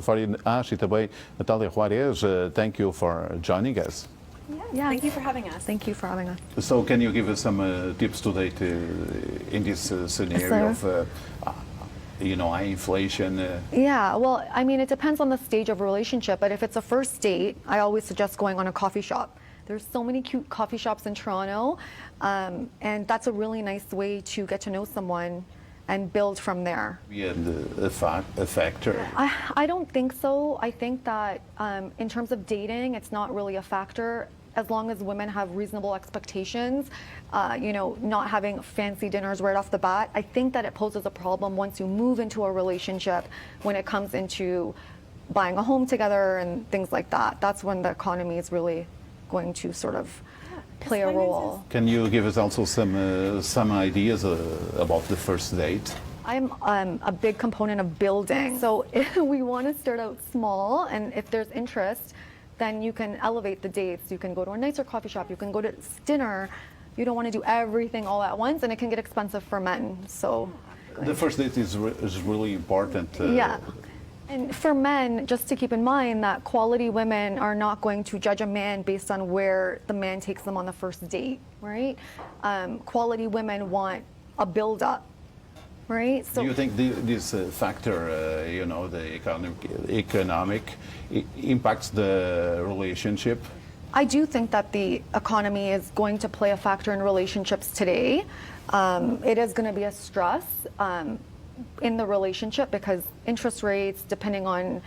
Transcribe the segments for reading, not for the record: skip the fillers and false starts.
Fareen Ash e também Natália Juarez, thank you for joining us. Yeah, thank you for having us. Thank you for having us. So can you give us some tips today in this scenario of high inflation? Yeah, well, I mean, it depends on the stage of a relationship, but if it's a first date, I always suggest going on a coffee shop. There's so many cute coffee shops in Toronto, and that's a really nice way to get to know someone and build from there. And a factor? I don't think so. I think that in terms of dating, it's not really a factor as long as women have reasonable expectations, not having fancy dinners right off the bat. I think that it poses a problem once you move into a relationship when it comes into buying a home together and things like that. That's when the economy is really going to sort of play a role. Can you give us also some ideas about the first date? I'm a big component of building. So if we want to start out small, and if there's interest, then you can elevate the dates. You can go to a nicer coffee shop. You can go to dinner. You don't want to do everything all at once, and it can get expensive for men. So the first date is really important. Yeah. And for men, just to keep in mind that quality women are not going to judge a man based on where the man takes them on the first date, right? Quality women want a build-up, right? So do you think this factor, the economic impacts the relationship? I do think that the economy is going to play a factor in relationships today. It is going to be a stress in the relationship because interest rates, depending on,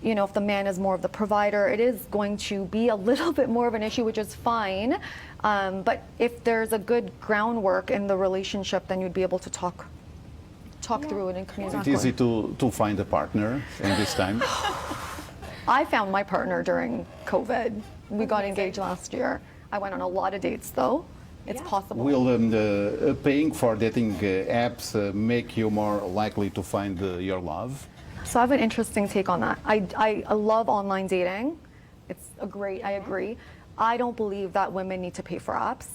if the man is more of the provider, it is going to be a little bit more of an issue, which is fine. But if there's a good groundwork in the relationship, then you'd be able to talk through it and communicate. Is it easy to find a partner in this time? I found my partner during COVID. We got engaged last year. I went on a lot of dates, though. It's possible. Will paying for dating apps make you more likely to find your love? So I have an interesting take on that. I love online dating. I agree. I don't believe that women need to pay for apps.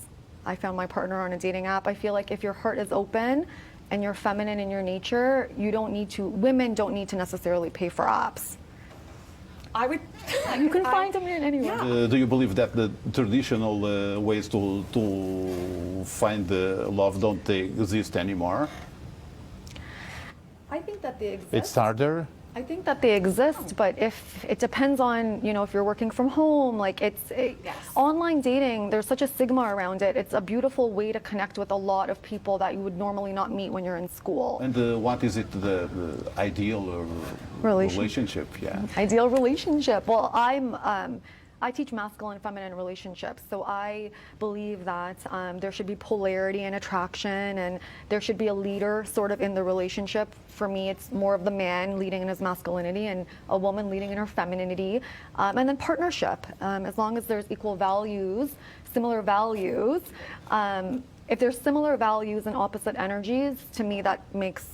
I found my partner on a dating app. I feel like if your heart is open and you're feminine in your nature, women don't need to necessarily pay for apps. You can find them in anywhere. Do you believe that the traditional ways to find love don't exist anymore? I think that they exist. It's harder? I think that they exist, but if it depends on, if you're working from home, online dating, there's such a stigma around it. It's a beautiful way to connect with a lot of people that you would normally not meet when you're in school. And what is it, the ideal relationship? Yeah. Ideal relationship. Well, I teach masculine and feminine relationships, so I believe that there should be polarity and attraction, and there should be a leader sort of in the relationship. For me, it's more of the man leading in his masculinity and a woman leading in her femininity, and then partnership. As long as there's equal values, similar values, if there's similar values and opposite energies, to me that makes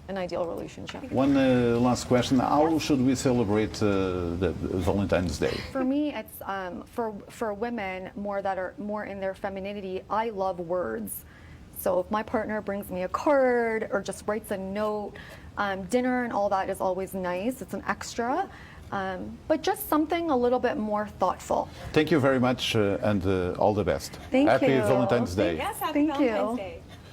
an ideal relationship. One last question: how should we celebrate the Valentine's Day? For me, it's for women that are more in their femininity. I love words, so if my partner brings me a card or just writes a note, dinner and all that is always nice. It's an extra, but just something a little bit more thoughtful. Thank you very much, and all the best. Thank you. Happy Valentine's Day. Yes, happy Valentine's Day.